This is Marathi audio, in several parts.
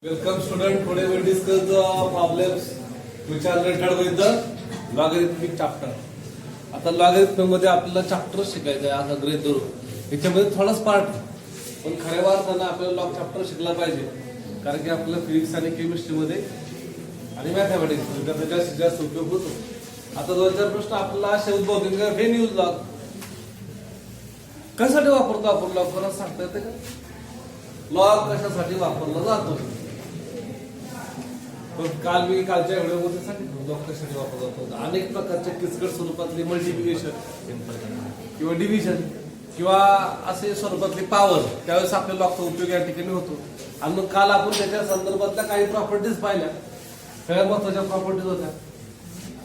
Welcome student. Today we will discuss the problems which are related with the logarithmic chapter. आता लॉगरिथम मध्ये आपल्याला चॅप्टर शिकायचं आहे आता ग्रेड 2. याच्यामध्ये थोडाच पार्ट पण खऱ्या अर्थाने आपल्याला लॉग चॅप्टर शिकला पाहिजे कारण की आपल्याला फिजिक्स आणि केमिस्ट्री मध्ये आणि मॅथमॅटिक्स त्याचा जास्तीत जास्त उपयोग होतो. आता दोन चार प्रश्न आपल्याला असे उद्भवतील की व्हेन यूज लॉग कशासाठी वापरतो आपण लॉग कोणाला सांगता येते का? लॉग कशासाठी वापरला जातो? काल मी कालच्या व्हिडिओमध्ये सांगितलं लॉग कशासाठी वापरला जातो. अनेक प्रकारच्या किचकट स्वरूपातली मल्टिप्लिकेशन किंवा डिव्हिजन किंवा असे स्वरूपातली पॉवर त्यावेळेस आपल्या लॉगचा उपयोग या ठिकाणी होतो. आणि मग काल आपण त्याच्या संदर्भातल्या काही प्रॉपर्टीज पाहिल्या. सगळ्यात महत्वाच्या प्रॉपर्टीज होत्या.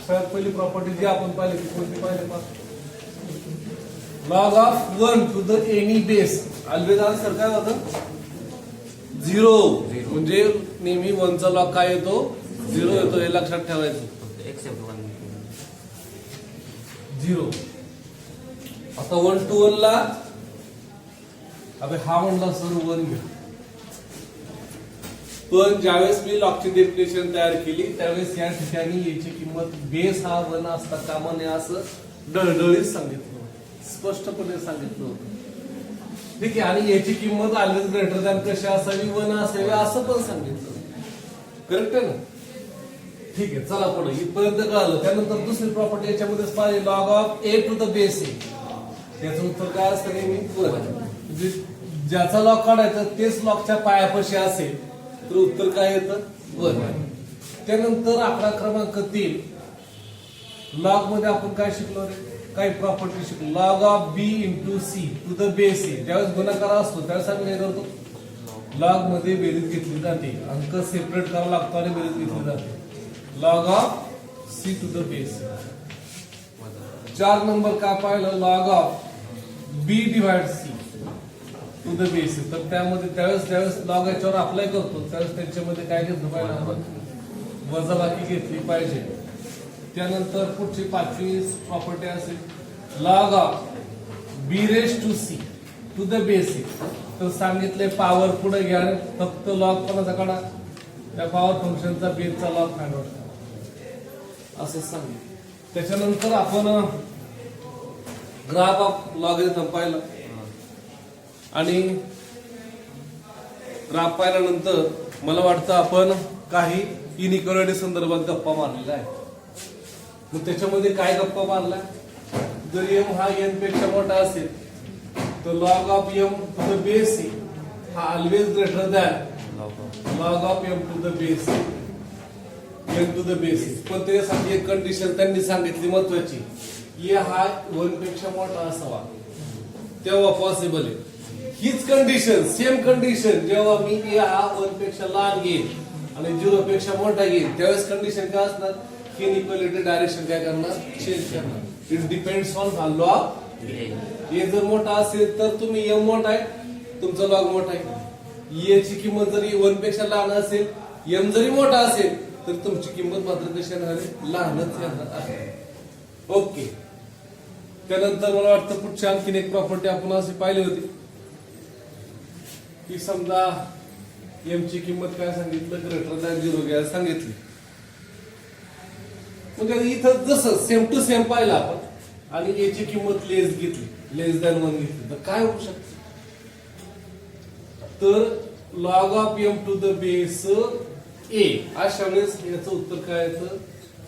सगळ्यात पहिली प्रॉपर्टी जी आपण पाहिली ती कोणती पाहिली? Log of 1 to the any base always answer काय होतं? 0. म्हणजे नेहमी 1 चा लॉग काय येतो? 0 येतो. हे लक्षात ठेवायचं. 0. आता 1 to 1 ला अबे हा म्हणला सर 1 घ्या. पण ज्यावेळेस मी लॉगची डेफिनेशन तयार केली त्यावेळेस या ठिकाणी याची किंमत बेस हा 1 असता कामा नये असं डळडळीत सांगितलं, स्पष्टपणे सांगितलं होतं. ठीक आहे. आणि याची किंमत ऑलवेज ग्रेटर दॅन कशी असावी? 1 असावी असं पण सांगितलं. करेक्ट आहे ना? ठीक आहे. चला पुढे इथपर्यंत कळालं. त्यानंतर दुसरी प्रॉपर्टी याच्यामध्येच पाहिजे log of a to the base a. त्याचं उत्तर काय असतं? नेहमी 1. म्हणजे ज्याचा लॉग काढायचा तेच लॉगच्या पायापाशी असेल तर उत्तर काय येतं? 1. त्यानंतर आकडा क्रमांक 3 लॉग मध्ये आपण काय शिकलो रे? काही प्रॉपर्टी शिकलो. Log of b into c to the base a. ज्यावेळेस गुणाकार असतो त्यावेळेस आम्ही काय करतो? लॉग मध्ये बेरीज घेतली जाते. अंक सेपरेट करावा लागतो आणि बेरीज घेतली जाते. Log of c to the base. 4 number काय पाहिलं? Log of b divide c to the base. तर त्यामध्ये त्यावेळेस लॉग याच्यावर अप्लाय करतो त्यावेळेस त्याच्यामध्ये काय घेतलं पाहिजे? आपण वजाबाकी घेतली पाहिजे. त्यानंतर पुढची 5वी प्रॉपर्टी असेल log of b raise to c to the base a. तर सांगितले पॉवर पुढे घ्या फक्त लॉग कोणाचा काढा? त्या पॉवर फंक्शनचा बेसचा लॉग फाइंड आउट करा असं सांगितलं. त्याच्यानंतर आपण ग्राफ ऑफ लॉगरिथम पाहिलं आणि ग्राफ पाहिल्यानंतर मला वाटतं आपण काही इनइक्वालिटी संदर्भात गप्पा मारलेल्या आहेत. मग त्याच्यामध्ये काय गप्पा मारला? जर m हा n पेक्षा मोठा असेल तर log of m to the base c हा always greater than log of m to the base n to the base. पण त्याच्यासाठी एक कंडिशन त्यांनी सांगितली महत्वाची. a हा 1 पेक्षा मोठा असावा तेव्हा पॉसिबल आहे. हीच कंडिशन सेम कंडिशन जेव्हा मी a हा 1 पेक्षा लहान घेईन आणि 0 पेक्षा मोठा घेईन त्यावेळेस कंडिशन काय असणार? इनइक्वालिटी डायरेक्शन काय करणार? चेंज करणार. It depends on log. A जर मोठा असेल तर तुम्ही m मोठा आहे तुमचा लॉग मोठा आहे. ए ची किंमत जरी 1 पेक्षा लहान असेल m जरी मोठा असेल तर तुमची किंमत मात्र कशी येणार आहे? लहानच येणार आहे. ओके. त्यानंतर मला वाटतं पुढची आणखीन एक प्रॉपर्टी आपण अशी पाहिली होती की समजा m ची किंमत काय सांगितलं? ग्रेटर दॅन 0 घ्यायला सांगितली. म्हणजे इथं जसं सेम टू सेम पाहिलं आपण आणि a ची किंमत लेस घेतली, लेस दॅन 1 घेतली तर काय होऊ शकतं? तर log of m to the base a अशा वेळेस याचं उत्तर काय येतं?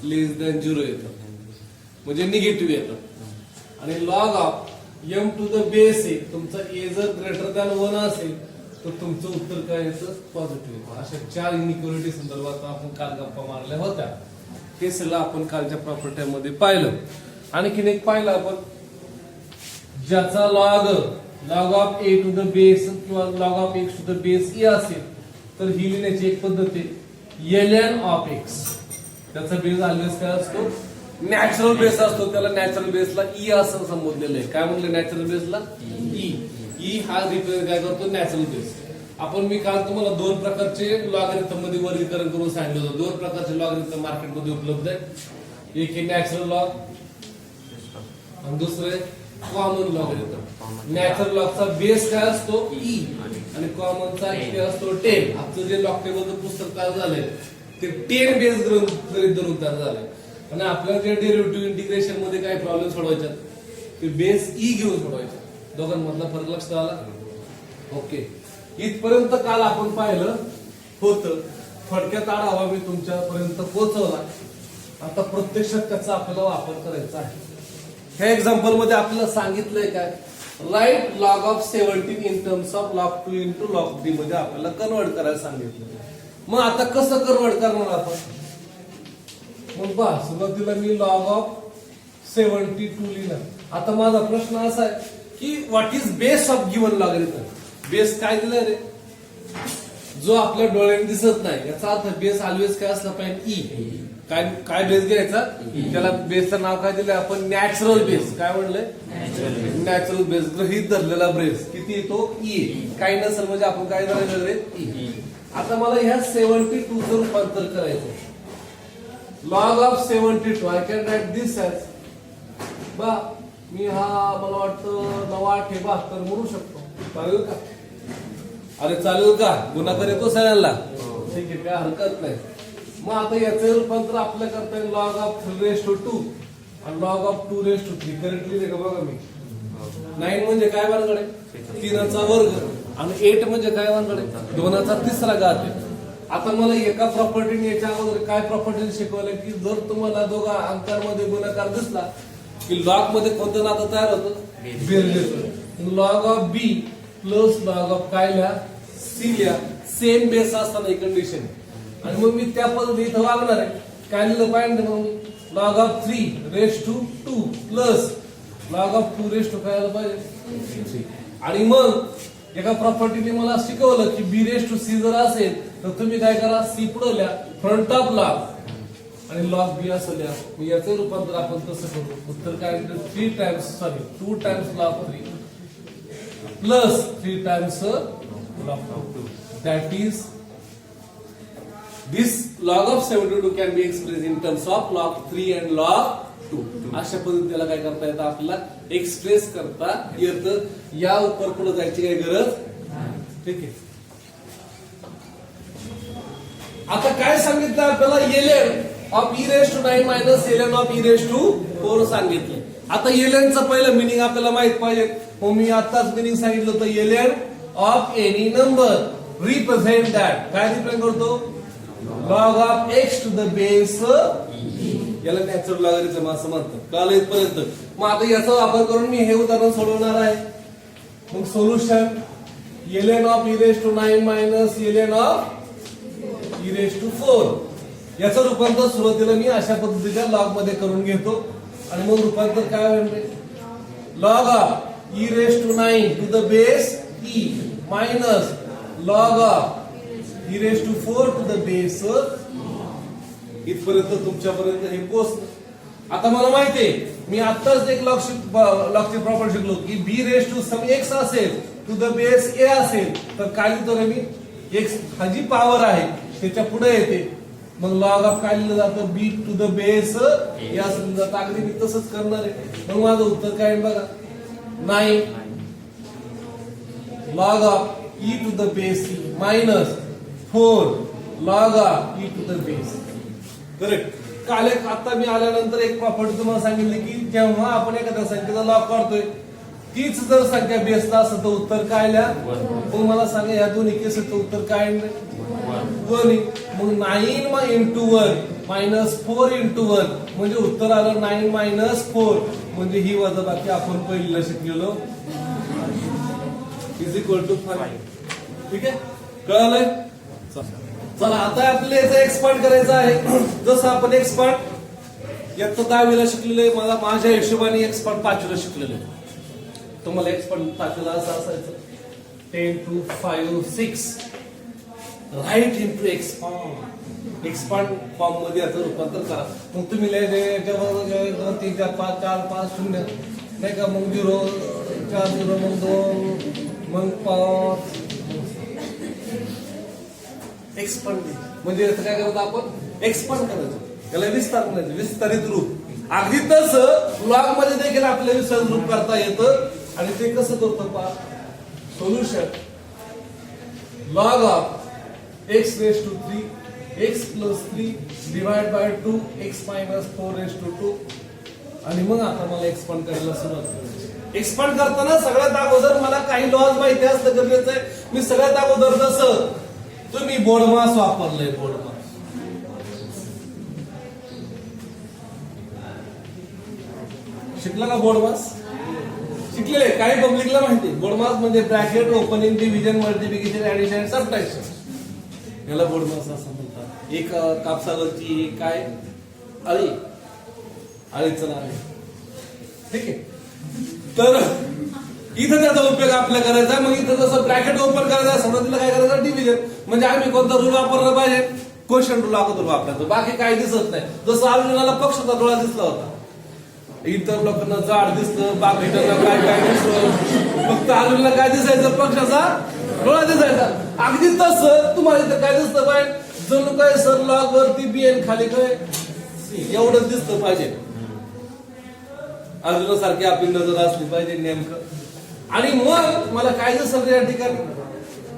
लेस दॅन 0 येतं म्हणजे निगेटिव्ह येतं. आणि log of m to the base a तुमचा a जर ग्रेटर दॅन 1 असेल तर तुमचं उत्तर काय येतं? पॉझिटिव्ह येतं. अशा 4 इनइक्वालिटी संदर्भात आपण काल गप्पा मारल्या होत्या. हे सगळं आपण कालच्या प्रॉपर्टीमध्ये पाहिलं. आणखीन एक पाहिलं आपण ज्याचा log of a to the base किंवा log of x to the base e असेल तर ही लिहिण्याची एक पद्धत आहे ln ऑफ x. त्याचा बेस ऑलवेज काय असतो? नॅचरल बेस असतो. त्याला नॅचरल बेसला e असं संबोधलेलं आहे. काय म्हणलं? नॅचरल बेसला e. e हा रिप्रेझेंट काय करतो? Natural base. आपण मी काल तुम्हाला 2 प्रकारचे लॉगरिथम मध्ये वर्गीकरण करून सांगितलं होतं. 2 प्रकारचे लॉगरिथम मार्केटमध्ये उपलब्ध आहेत. एक हे नॅचरल लॉग आणि दुसरे कॉमन लॉगरिथम. नॅचरल लॉगचा बेस काय असतो ई आणि कॉमनचा किती असतो 10. आपलं जे लॉग टेबलचं पुस्तक तयार झालंय ते 10 बेस गणित धरून तयार झालंय. आणि आपल्याला जे डेरिव्हेटिव्ह इंटिग्रेशन मध्ये काय प्रॉब्लेम सोडवायचे ते बेस ई घेऊन सोडवायचे. दोघांमधला फरक लक्षात आला. ओके, इथपर्यंत काल आपण पाहिलं होतं. थोडक्यात आढावा मी तुमच्यापर्यंत पोहोचवला. आता प्रत्यक्षात त्याचा आपल्याला वापर करायचा आहे. ह्या एक्झाम्पल मध्ये आपल्याला सांगितलंय काय, right log of 17 in terms of log 2 into log 3 मध्ये आपल्याला कन्वर्ट करायला सांगितलं. मग आता कसं कन्वर्ट करणार आपण? मग पहा, सुरुवातीला मी लॉग ऑफ 72 लिहिणार. आता माझा प्रश्न असा आहे की what is base of given logarithm. Base काय दिलाय रे, जो आपल्या डोळ्याने दिसत नाही. याचा अर्थ बेस ऑलवेज काय असला पाहिजे ई. काय काय बेस घ्यायचा, त्याला बेसचं नाव काय दिलंय आपण, नॅचरल बेस. काय म्हणलंय, नॅचरल बेस. गृहीत धरलेला बेस किती येतो ई. काही नसेल म्हणजे आपण काय करायचं रे ई. आता मला ह्या 72 चं रूपांतर करायचं. Log of 72 I can write this as बा, मी हा मला वाटतं 9×8=72 म्हणू शकतो. चालेल का? अरे चालेल का? गुणाकार येतो सगळ्यांना. ठीक आहे, काय हरकत नाही. मग आता याचे रूपांतर आपल्या करता येईल लॉग ऑफ 3/2 आणि लॉग ऑफ 2/3. करेक्टली का बघा मी. 9 म्हणजे काय वानगड आहे, 3चा वर्ग. आणि 8 म्हणजे काय वानगड आहे, 2चा तिसरा घात आहे. आता मला एका प्रॉपर्टीने याच्या अगोदर काय प्रॉपर्टीने शिकवलं की जर तुम्हाला दोघा अंकांमध्ये गुणाकार दिसला की लॉग मध्ये कोणतं नातं तयार होतं, बेरजेचं. Log of b plus log of काय लिहा, सी लिहा. सेम बेस असताना ही कंडिशन. आणि मग मी त्या पद्धतीने इथं वागणार आहे. काय लिहिलं पाहिजे मग, log of 3/2 plus log of 2/2 काय आलं पाहिजे. आणि मग एका प्रॉपर्टीने मला शिकवलं की b/c जर असेल तर तुम्ही काय करा, सी पुढे लिहा फ्रंट ऑफ लॉग आणि लॉग बी असं लिहा. याचं रूपांतर आपण तसं करू. उत्तर काय, 2 times log 3 plus 3 times log 2. That is, this log of 72 can be expressed in terms of log 3 and log 2. अशा पद्धतीने त्याला काय करता येतं, आपल्याला एक्सप्रेस करता येतं. या उपर पुढे जायची काही गरज. ठीक आहे. आता काय सांगितलं आपल्याला, ln of e⁻⁹ ln of e⁴ सांगितलं. आता ln चं पहिलं मिनिंग आपल्याला माहित पाहिजे. मग मी आताच मिनिंग सांगितलं होतं, ln of any number represent that. काय रिप्रेझेंट करतो, log of x to the base e. याला नॅचरल लॉगरिथम असं म्हणतात. कळलं इथपर्यंत. मग आता याचा वापर करून मी हे उदाहरण सोडवणार आहे. मग solution, ln of e⁻⁹ ln of e⁴. याचं रूपांतर सुरुवातीला मी अशा पद्धतीच्या लॉग मध्ये करून घेतो. आणि मग रूपांतर काय होईल, log of e⁹ to the base e minus log of e⁴ to the base. इथपर्यंत तुमच्यापर्यंत हे पोहोचलं. आता मला माहितीये, मी आत्ताच एक लॉगची प्रॉपर्टी शिकलो की b⁻x असेल टू द बेस a असेल तर काय लिहितो रे मी, x हा जी पॉवर आहे त्याच्या पुढे येते. मग लॉग ऑफ काय लिहिलं जातं, b to the base a असं जातं. अगदी मी तसंच करणार आहे. मग माझं उत्तर काय बघा, 9 log of e to the base e minus 4 log of e to the base. Correct. काल एक आता मी आल्यानंतर एक प्रॉपर्टी तुम्हाला सांगितली की जेव्हा आपण एखाद्या संख्येचा लॉग काढतोय तीच जर संख्या बेसला असेल तर उत्तर काय लिहा. मग मला सांगा या दोन्ही केसेसचं उत्तर काय, 1. मग 9 इंटू 1 मायनस 4 इंटू 1 म्हणजे उत्तर आलं 9 - 4. म्हणजे ही वजाबाकी आपण पहिलीला शिकलेलो = 5. ठीक आहे, कळालंय. चला आता आपल्याला याचा एक्सपांड करायचा आहे. जसं आपण एक्सपांड यात 10वीला शिकलेले, मला माझ्या हिशोबाने एक्सपांड 5वीला शिकलेले. तुम्हाला एक्सपांड 5वीला असं असायचं, 10 to 5 6 right into expand. Expand form मध्ये याचं रूपांतर करा. मग तुम्ही याच्याबरोबर 2 3 4 5 4 5 0 नाही का, मग 0 4 0 मग 2 मग 5 एक्सपांड. म्हणजे याचं काय करायचं आपण, एक्सपांड करायचं. त्याला विस्तार करायचं, विस्तारित रूप. अगदी तसं लॉग मध्ये देखील आपल्याला विसर्ग रूप करता येतं आणि ते कसं करतो पहा solution log of x raise to 3 x plus 3 divide by 2 x minus 4 raise to 2 आणि मग आता मला एक्सपांड करायला सुरुवात करायची. एक्सपांड करताना सगळ्यात अगोदर मला काही लॉज माहिती असतं गरजेचं आहे. मी सगळ्यात अगोदर जसं तुम्ही बोर्डमास वापरलंय बोर्डमास शिकला का बोर्डमास शिकलेले काही पब्लिकला माहिती बोर्डमास म्हणजे bracket opening division multiplication addition subtraction याला बोर्डमास असं म्हणतात. एक कापसावरची एक काय अळी अळीचं नाव आहे ठीक आहे. तर इथं त्याचा उपयोग आपल्याला करायचा. मग इथं जसं ब्रॅकेट ओपन करायचं समजा काय करायचं डिव्हिजन म्हणजे आम्ही कोणता रूल वापरला पाहिजे क्वेश्चन रूल अगोदर वापरायचो बाकी काही दिसत नाही. जसं अर्जुनाला पक्षाचा डोळा दिसला होता इतर लोकांना जाड दिसतं बाकीच्यांना काय काय दिसतं फक्त अर्जुनला काय दिसायचं पक्षाचा डोळा दिसायचा. अगदी तसं तुम्हाला इथं काय दिसतं पाहिजे जणू काय सर लॉग वरती बीएन खाली काय एवढंच दिसतं पाहिजे. अर्जुनासारखी आपली नजर असली पाहिजे नेमकं. आणि मग मला काय दिसत या ठिकाणी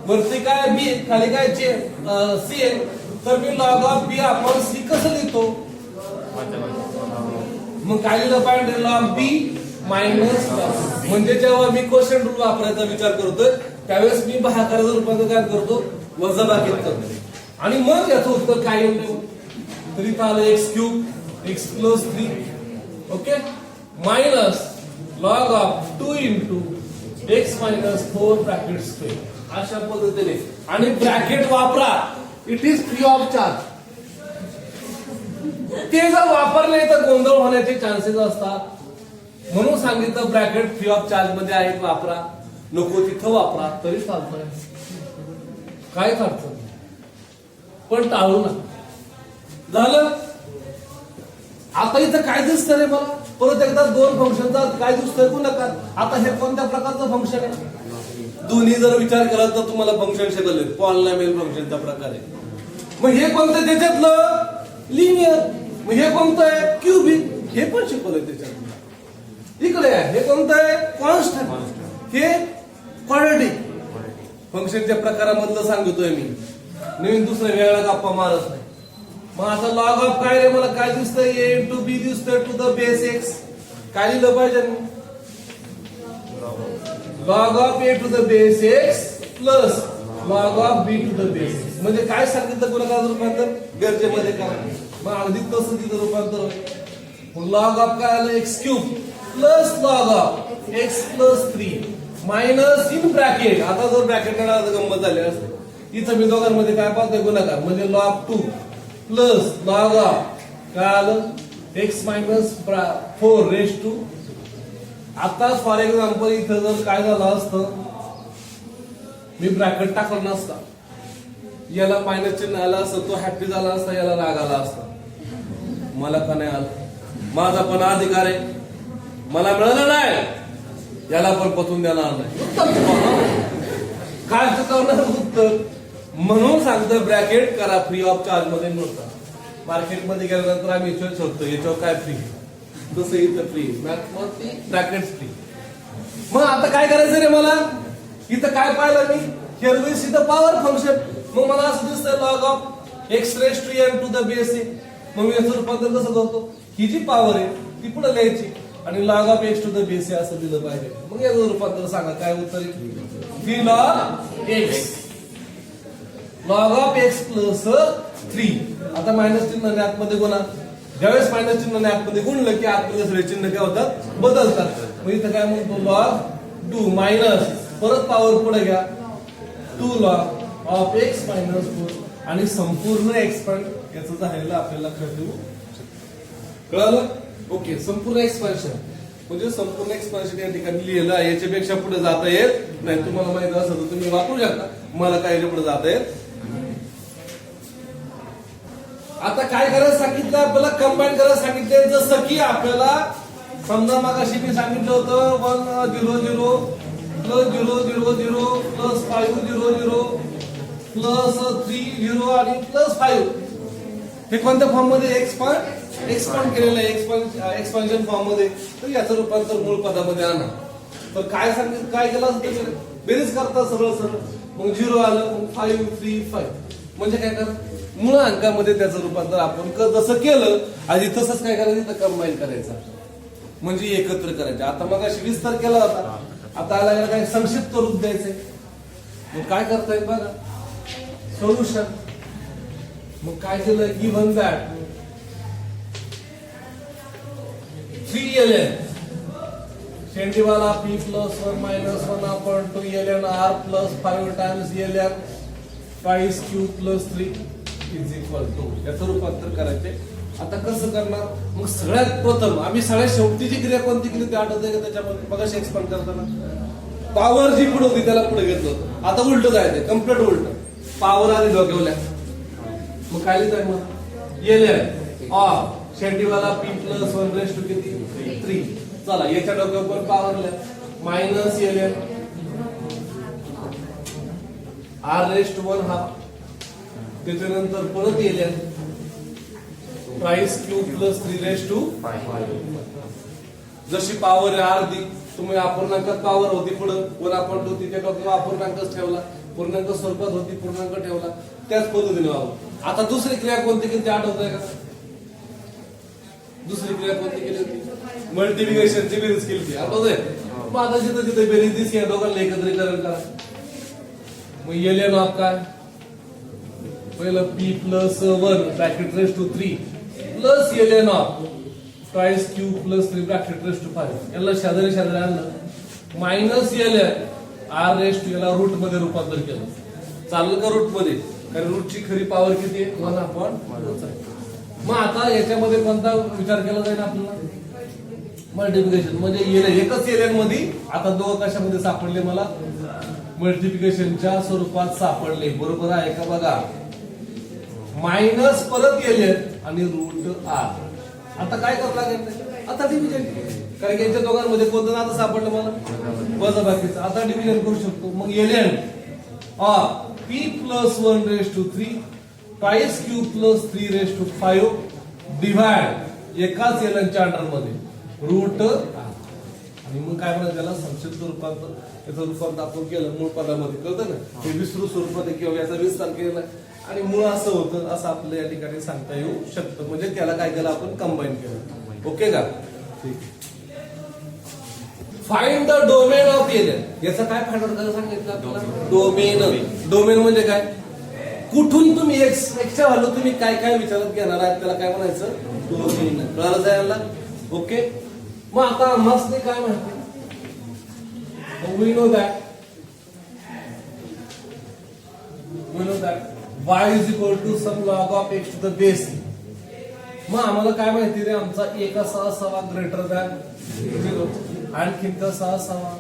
वरती काय बी खाली काय सी आहे तर मी लॉग ऑफ बी आपण सी कसं लिहितो मग काय लिहिलं पाहिजे लॉग बी मायनस म्हणजे जेव्हा मी क्वेश्चन रूल वापरायचा विचार करतोय त्यावेळेस मी भागाकाराचं रूपांतर काय करतो वजाबाकीत करतो आणि मग याचं उत्तर काय येईल तर इथं आलं x cube x plus 3 okay minus log of 2 into x minus 4 bracket square अशा पद्धतीने. आणि ब्रॅकेट वापरा it is free of charge. ते जर वापरले तर गोंधळ होण्याचे चान्सेस असतात म्हणून सांगितलं ब्रॅकेट फ्री ऑफ चार्ज मध्ये आहेत वापरा नको तिथं वापरा तरी चालतंय काय अडचण पण टाळू नका झालं. आता इथं काय दिसतं रे मला परत एकदा दोन फंक्शनचा काय दिसतंय पुन्हा आता हे कोणत्या प्रकारचं फंक्शन आहे दोन्ही जर विचार केला तर तुम्हाला फंक्शन शिकवले पॉलिनॉमियल फंक्शनचा प्रकार आहे. मग हे कोणतं त्याच्यातलं लिनियर मग हे कोणतं आहे क्यूबिक हे पण शिकवलंय त्याच्यात. इकडे आहे हे कोणतं आहे कॉन्स्टंट हे क्वाड्रेटिक फंक्शनच्या प्रकारामधलं सांगतोय मी नवीन दुसऱ्या वेगळा गप्पा मारत नाही. मग आता लॉग ऑफ काय रे मला काय दिसतंय ए इंटू बी दिसतंय टू द बेस एक्स काय लिहिलं पाहिजे log of a to the base x plus log of b to the base x म्हणजे काय सांगितलं गुणाकाराचं रूपांतर गरजेमध्ये करा. मग अगदी तसं तिथं रूपांतर होईल. लॉग ऑफ काय आलं x cube plus log of x plus 3 minus in bracket आता जर ब्रॅकेट गंमत झाली असते इथं मी दोघांमध्ये काय पाहतोय गुणाकार म्हणजे लॉग 2 प्लस लॉग ऑफ काय आलं एक्स मायनस 4 रेस टू. आता फॉर एक्झाम्पल इथं जर काय झालं असतं मी ब्रॅकेट टाकलं नसता याला मायनस चिन्ह आलं असतं तो हॅपी झाला असता याला राग आला असता मला का नाही आलं माझा पण अधिकार आहे मला मिळालं नाही याला पण पचून देणार नाही काय चुकवणार उत्तर म्हणून सांगतं ब्रॅकेट करा फ्री ऑफ चार्ज मध्ये नव्हता. मार्केटमध्ये गेल्यानंतर आम्ही याच्यावर शोधतो याच्यावर काय फ्री तसं इथं फ्री ब्रॅकेट फ्री. मग आता काय करायचं रे मला इथं काय पाहिलं मी हेरवेस इथं पॉवर फंक्शन मग मला असं दिसतंय log of x raise to n to the base a मग मी याचं रूपांतर कसं करतो ही जी पॉवर आहे ती पुढे लिहायची आणि log of x to the base a असं दिलं पाहिजे. मग याचं रूपांतर सांगा काय उत्तर आहे log x log of x plus 3 आता मायनस चिन्ह आतमध्ये गुणा ज्यावेळेस मायनस चिन्ह आतमध्ये गुणलं की आतमध्ये सगळे चिन्ह काय होतात बदलतात. मग इथं काय म्हणतो लॉग 2 मायनस परत पॉवर पुढे घ्या 2 लॉग ऑफ एक्स मायनस 4 आणि संपूर्ण एक्सपांड याचं झालेलं आपल्याला लक्षात ठेवू कळलं ओके. संपूर्ण एक्सपान्शन म्हणजे संपूर्ण एक्सपान्शन या ठिकाणी लिहिलं आहे याच्यापेक्षा पुढे जाता येत नाही. तुम्हाला माहित असेल तर तुम्ही वापरू शकता मला काय याच्या पुढे जाता येत. आता काय करायला सांगितलं आपल्याला कंबाईन करायला सांगितले जसं की आपल्याला समजा मगाशी मी सांगितलं होतं 1 0 0 प्लस 0 0 0 प्लस 5 0 0 प्लस 3 0 आणि प्लस 5 हे कोणत्या फॉर्म मध्ये एक्सपांड एक्सपांड केलेलं आहे एक्सपान्शन फॉर्म मध्ये, तर याचं रूपांतर मूळ पदामध्ये आणा. तर काय सांगितलं, काय केलं असं त्याच्याने बेरीज करता सरळ सरळ, मग 0 आलं, मग 5 3 5 म्हणजे काय कर मूळ अंकामध्ये त्याचं रूपांतर आपण जसं केलं आधी तसंच काय करायचं, तर कंबाईन करायचं म्हणजे एकत्र करायचं. आता मग अशी विस्तार केला होता, आता आला काय संक्षिप्त रूप द्यायचंय. मग काय करता येईल बघा, सोल्युशन. मग काय केलं, गिव्हन दॅट 3ln शेंडीवाला p plus 1 minus 1 upon 2ln r plus 5 times ln twice q plus 3 is equal to याचं रूपांतर करायचे. आता कसं करणार, मग सगळ्यात प्रथम आम्ही सगळ्यात शेवटची जी क्रिया कोणती केली ते आठवतंय का त्याच्यामध्ये, बघा एक्सपांड करताना पॉवर जी पुढे होती त्याला पुढे घेतलं होतं. आता उलट जायचंय, कम्प्लीट उलट. पॉवर आधी डोक्यावल्या, मग काय लिहिताय मग ln शेंडीवाला p प्लस 1 रेस टू किती 3. चला याच्या डोक्यावर पॉवर लिहा, minus ln r raise to 1 half, त्याच्यानंतर परत ln प्राइस क्यू प्लस 3 रेस टू 5. जशी पॉवर आहे अर्धी, तुम्ही अपूर्णांकात पॉवर होती पुढं 1/2 तिथे डोक्यावर अपूर्णांकच ठेवला, पूर्णांक स्वरूपात होती पूर्णांक ठेवला, त्याच पद्धतीने वापर. आता दुसरी क्रिया कोणती केली ते आठवतंय का, दुसरी क्रिया कोणती केली होती, मल्टिप्लिकेशनची बेरीज केली होती, आठवतंय. मग आता जिथं जिथं बेरीज दिसली या दोघांना एकत्रीकरण करा. मग ln ऑफ काय, पहिलं p plus 1 bracket raise to 3 plus ln of twice q plus 3 bracket raise to 5 याला शेजारी शेजारी आणलं, minus ln r raise to याला रूट मध्ये रूपांतर केलं. चाललं का रूट मध्ये, कारण रूटची खरी पॉवर किती आहे 1/√. मग आता याच्यामध्ये कोणता विचार केला जाईल आपल्याला, मल्टिप्लिकेशन. म्हणजे एकच ln मध्ये आता दोन कशामध्ये सापडले, मला मल्टिप्लिकेशनच्या स्वरूपात सापडले. बरोबर आहे का बघा, मायनस परत ln आणि रूट r. आता काय करावं लागेल, आता डिव्हिजन, कारण यांच्या दोघांमध्ये कोणतं नातं सापडलं मला, वजाबाकीचं. आता डिव्हिजन करू शकतो. मग ln p plus 1 raise to 3 twice q plus 3 raise to 5 divide एकाच ln च्या अंडर मध्ये रूट r. आणि मग काय म्हणतात त्याला संक्षिप्त रूपांतर. याचं रूपांतर आपण केलं मूळ पदामध्ये, कळतं ना, हे विस्तृत स्वरूपात किंवा याचा विस्तार केला आणि मूळ असं होतं, असं आपल्या या ठिकाणी सांगता येऊ शकतं. म्हणजे त्याला काय केलं आपण, कंबाईन केलं. ओके का, ठीक. Find the domain of ln. याचा काय फाइंड आउट करायला सांगितलं आपल्याला, डोमेन. डोमेन म्हणजे काय, कुठून तुम्ही एक्सच्या व्हॅल्यू तुम्ही काय काय विचारत घेणार आहात त्याला काय म्हणायचं, डोमेन. कळलं जायला, ओके. मग आता मस्त काय माहिती, we know that y is equal to some log of x to the base. मग आम्हाला काय माहिती रे, आमचा एक असा असावा ग्रेटर दॅन 0, आणखीन कसा असावा,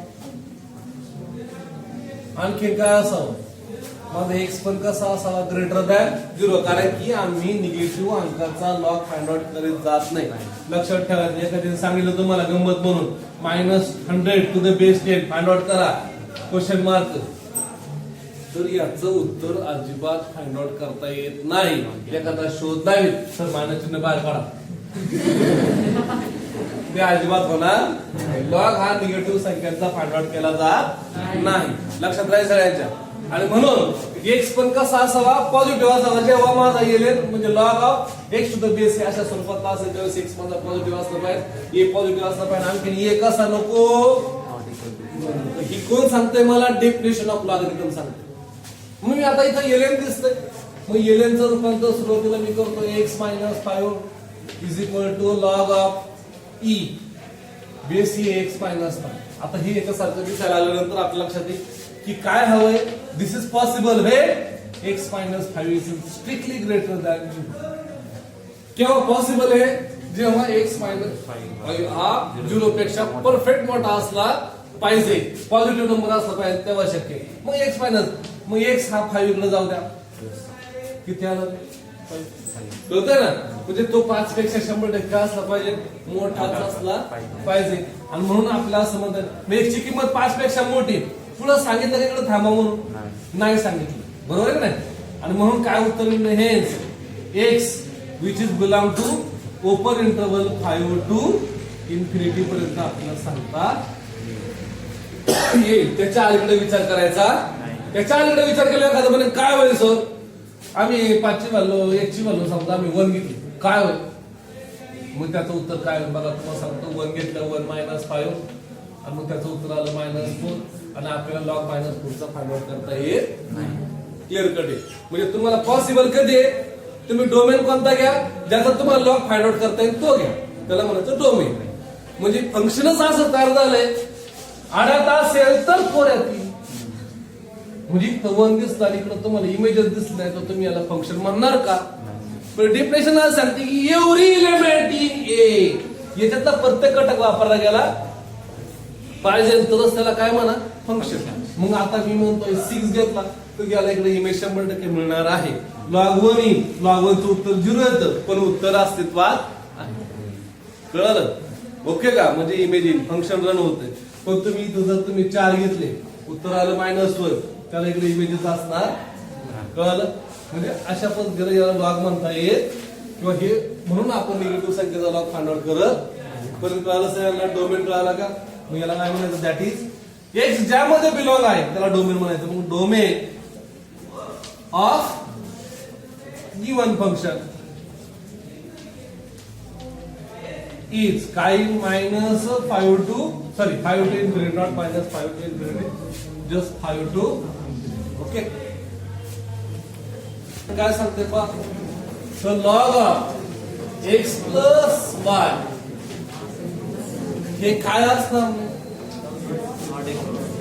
आणखीन काय असावं, मग x पण कसा असावा ग्रेटर दॅन 0, कारण की आम्ही निगेटिव्ह अंकाचा लॉग फाइंड आउट करीत जात नाही. लक्षात ठेवायचं, एखाद्याने सांगितलं तुम्हाला गंमत म्हणून -100 to the base 10 find out करा क्वेश्चन मार्क, तर याचं उत्तर अजिबात फाइंड आउट करता येत नाही. एखादा शोध नाही तर मायनस चिन्ह बाहेर काढा, ते अजिबात होणार. लॉग हा निगेटिव्ह संख्यांचा फाइंड आउट केला जात नाही, लक्षात राहील सगळ्यांच्या. आणि म्हणून x पण कसा असावा, पॉझिटिव्ह असावा. जेव्हा माझा ln म्हणजे log of x to the base हे अशा स्वरूपातला असेल त्यावेळेस x माझा पॉझिटिव्ह असला पाहिजे, a पॉझिटिव्ह असला पाहिजे, आणखी a कसा नको. ही कोण सांगतंय मला, डेफिनेशन ऑफ लॉगरिथम सांगते. मग मी आता इथं ln दिसतंय, मग ln चं रूपांतर सुरुवातीला मी करतो x minus 5 is equal to log of e base ही x मायनस 5. आता हे एकासारखं दिसायला आल्यानंतर आपल्या लक्षात येईल की काय हवंय, this is possible way x minus 5 is strictly greater than 0. केव्हा पॉसिबल आहे, जेव्हा x मायनस 5 हा 0 पेक्षा परफेक्ट मोठा असला पाहिजे, पॉझिटिव्ह नंबर असला पाहिजे, तेव्हा शक्य. मग x मायनस, मग x हा 5 इकडे जाऊ द्या, किती आलं, कळतंय ना. म्हणजे तो 5 पेक्षा 100% असला पाहिजे, मोठाच असला पाहिजे. आणि म्हणून आपल्याला असं म्हणतात x ची किंमत 5 पेक्षा मोठी, पुढे सांगितलं का इकडे थांबा म्हणून, नाही सांगितलं, बरोबर आहे ना. आणि म्हणून काय उत्तर मिळेल, हेच x which is belong to open interval 5 to infinity पर्यंत आपल्याला सांगता येईल. त्याच्या अलीकडे विचार करायचा. त्याच्या अलीकडे विचार केला एखादं म्हणे काय होईल सर, आम्ही 5ची व्हॅल्यू 1ची व्हॅल्यू समजा आम्ही 1 घेतली, काय होईल? मग त्याचं उत्तर काय होईल बघा. तुम्हाला सांगतो 1 घेतलं 1 - 5 आणि मग त्याचं उत्तर आलं -4 आणि आपल्याला लॉग -4 चा फाइंड आउट करता येईल क्लिअर कट आहे. म्हणजे तुम्हाला पॉसिबल कधी आहे, तुम्ही डोमेन कोणता घ्या ज्याचा तुम्हाला लॉग फाइंड आउट करता येईल तो घ्या, त्याला म्हणायचं डोमेन. म्हणजे फंक्शनच असं तयार झालंय आडात असेल तर 4 येतील. म्हणजे इथं 1 दिसलं आणि इकडे तुम्हाला इमेजेस दिसले नाही तर तुम्ही याला फंक्शन म्हणणार का? पण डेफिनेशन असं सांगते की एव्हरी एलिमेंट इन ए, याच्यातला प्रत्येक घटक वापरला गेला पाहिजे तरच त्याला काय म्हणा फंक्शन. मग आता मी म्हणतोय 6 घेतला तर याला इकडे इमेज 100% मिळणार आहे. लॉग 1 येईल, लॉग 1 चं उत्तर 0 येतं पण उत्तर अस्तित्वात आहे. कळलं? ओके का? म्हणजे इमेज येईल, फंक्शन रन होते. पण तुम्ही इथं जर तुम्ही 4 घेतले उत्तर आलं -1, त्याला इकडे इमेजेस असणार. कळलं? म्हणजे अशा पद्धतीने याला लॉग म्हणता येईल किंवा हे म्हणून आपण निगेटिव्ह संख्येचा लॉग फाइंड आउट करत. पण कळलं सगळ्यांना डोमेन कळाला का? मग याला काय म्हणायचं, दॅट इज एक्स ज्यामध्ये बिलॉंग आहे त्याला डोमेन म्हणायचं. मग domain of given function is काय -5 to infinity, not -5 to infinity, just 5 to. Okay, काय सांगते पहा, तर log of x plus y हे काय असणार,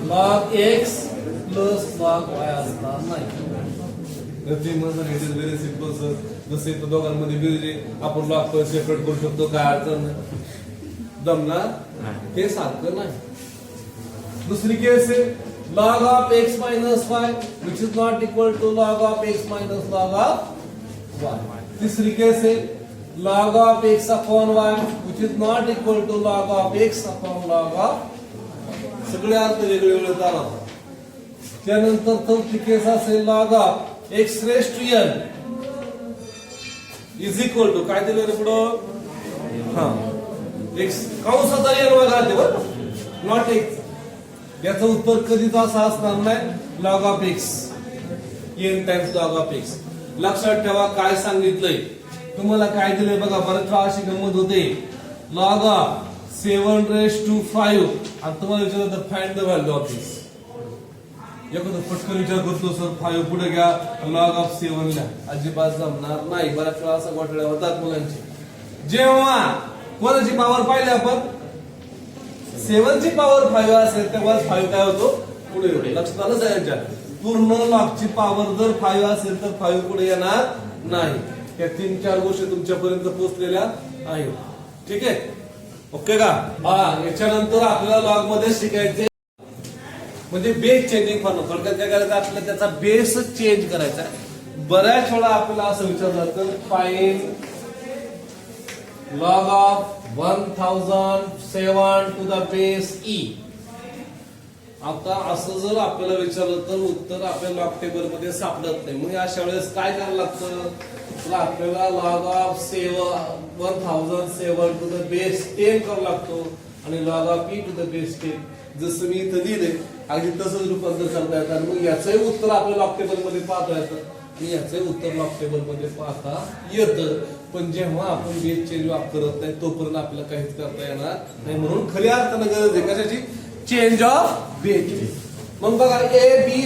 log x plus log y असणार नाही. It is very simple sir. जसे इथं दोघांमध्ये बेरीज आपण लॉग सेपरेट करू शकतो, काय अडचण नाही, जमणार हे सारखं नाही. दुसरी केस आहे log of x minus y which is not equal to log of x minus log of y. तीसरी केस है log of x upon y which is not equal to log of x upon log of. सगळे अर्थ वेगळे वेगळे चालतात. त्यानंतर चौथी केस असेल log of x raised to n is equal to काय दिलं रे पुढं, हा x कंसाचा n वगैरे ते बरं, नॉट x. याचं उत्तर कधीच असं असणार नाही log of x n times log of x. लक्षात ठेवा काय सांगितलंय तुम्हाला, काय दिलंय बघा. बरेच वेळा अशी गंमत होते, लॉग ऑफ 7 raised to 5 आणि तुम्हाला विचारलं फाइंड द व्हॅल्यू ऑफ दिस. एखादं पटकन विचार करतो सर 5 पुढे घ्या लॉग ऑफ 7 ला, अजिबात जमणार नाही. बऱ्याच वेळा असं गोठड्या होतात मुलांची. जेव्हा कोणाची पॉवर पाहिली आपण 7 ची पॉवर 5 असेल तेव्हा 5 काय होतो पुढे येतो. लक्षात आलं जायच्या. पूर्ण लॉगची पॉवर जर 5 असेल तर 5 पुढे येणार नाही. या 3-4 गोष्टी तुमच्यापर्यंत पोहोचलेल्या आहेत. ठीक आहे, ओके का? हा, याच्यानंतर आपल्याला लॉग मध्ये शिकायचे म्हणजे बेस चेंजिंग करणं. थोडक्यात काय करायचं, आपल्याला त्याचा बेस चेंज करायचा. बऱ्याच वेळा आपल्याला असं विचारलं तर find log of 1007 to the base e. आता असं जर आपल्याला विचारलं तर उत्तर आपल्या लॉग टेबल मध्ये सापडत नाही. मग अशा वेळेस काय करायला लागतं, तर आपल्याला log of 1007 to the base 10 करावं लागतो आणि log of e to the base 10. जसं मी इथं दिले अगदी तसंच रूपांतर करता येतात. मग याचंही उत्तर आपल्या लॉग टेबल मध्ये पाहता येतं आणि याचंही उत्तर लॉग टेबल मध्ये पाहता येतं. पण जेव्हा आपण बेस चेंज करत नाही तोपर्यंत आपल्याला काहीच करता येणार नाही. म्हणून खऱ्या अर्थानं गरज आहे कशाची, चेंज ऑफ बेस. मग बघा ए बी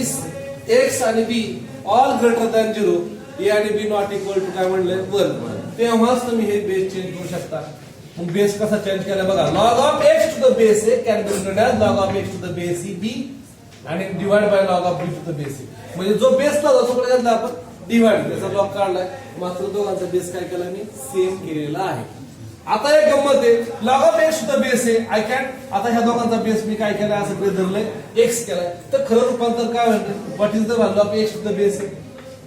एक्स आणि बी ऑल ग्रेटर दॅन 0, ए आणि बी नॉट इक्वल टू काय म्हणले 1, तेव्हाच तुम्ही हे बेस चेंज करू शकता. मग बेस कसा चेंज केला बघा, log of x to the base a can be written as log of x to the base e b आणि divide by log of b to the base a. म्हणजे जो बेसला जातो कडे घेतला आपण डिवाइड, त्याचा लॉग काढलाय, मात्र दोघांचा बेस काय केला मी सेम केलेला आहे. आता एक गंमत आहे, log of x to the base आहे आय कॅन. आता ह्या दोघांचा बेस मी काय केलाय असं प्रेस धरलंय एक्स केलाय, तर खरं रूपांतर काय होतं, what is the value of x to the base आहे,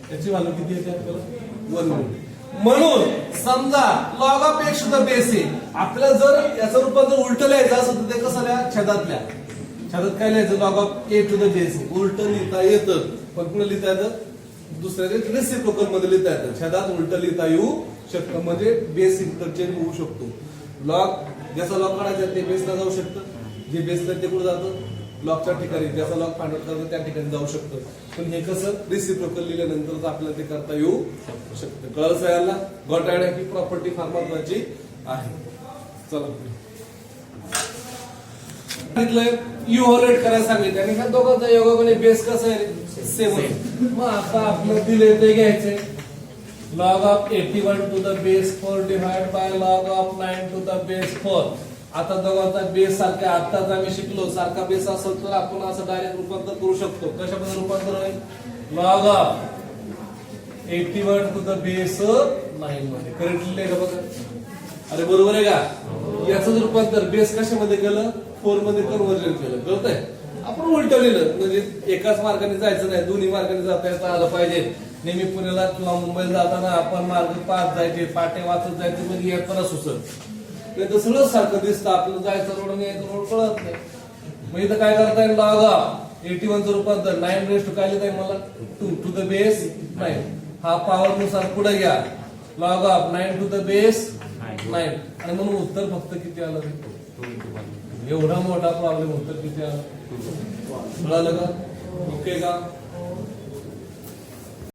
त्याची व्हॅल्यू किती येते आपल्याला 1 मिनिट. म्हणून समजा log of x to the base आहे, आपल्याला जर याचं रूपांतर उलट लिहायचं असेल तर ते कसं लिहा, छेदातल्या छेदात काय लिहायचं, log of a to the base. उलट लिहिता येतं पण पुन्हा लिहिता येतं दुसऱ्या रेसिप्रोकल मध्ये लिहिता येतं, छेदात उलट लिहिता येऊ शकतं, म्हणजे बेस इंटरचेंज होऊ शकतो. लॉग ज्याचा लॉग काढायचा ते बेसला जाऊ शकतं, जे बेसला ते कुठं जातं लॉकच्या ठिकाणी, ज्याचा लॉग फाइंड आउट करतो त्या ठिकाणी जाऊ शकतं. पण हे कसं रेसिप्रोकल लिहिल्यानंतर आपल्याला ते करता येऊ शकतं. कळलं सगळ्यांना? गॉट आयडिया की प्रॉपर्टी फार महत्वाची आहे. चला इव्हॅल्युएट करायला सांगितलं आणि ह्या दोघांचा योगाने बेस कसा आहे सेम. मग आता आपलं दिले ते घ्यायचे log of 81 to the base 4 divide by log of 9 to the base 4. आता दोघांचा बेस सारखा आताच आम्ही शिकलो, सारखा बेस असेल तर आपण असं डायरेक्ट रूपांतर करू शकतो. कशामध्ये रूपांतर होईल? Log of 81 to the base 9 मध्ये. करेक्टली लिहिलं का बघा? अरे बरोबर आहे का? याचं रूपांतर बेस कशामध्ये केलं? 4 मध्ये कन्व्हर्जन केलं. कळतंय? आपण उलटं लिहिलं म्हणजे एकाच मार्गाने जायचं नाही, दोन्ही मार्गाने जाता येता आलं पाहिजे. नेहमी पुण्याला किंवा मुंबईला जाताना आपण मार्ग पाच जायचे, पाटे वाचत जायचे, म्हणजे येताना सुचत नाही तर सगळं सारखं दिसतं. आपलं जायचं रोड आणि यायचं रोड कळत नाही. मग इथं काय करता येईल? लॉग ऑफ 81 चं रूपांतर 9 रेस टू काय लिहिता येईल मला? 2 टू द बेस 9. हा पॉवर नुसार पुढे घ्या. Log of 9 to the base 9 आणि म्हणून उत्तर फक्त किती आलं? एवढा मोठा प्रॉब्लेम उत्तर किती आलं? कळालं का? ओके का?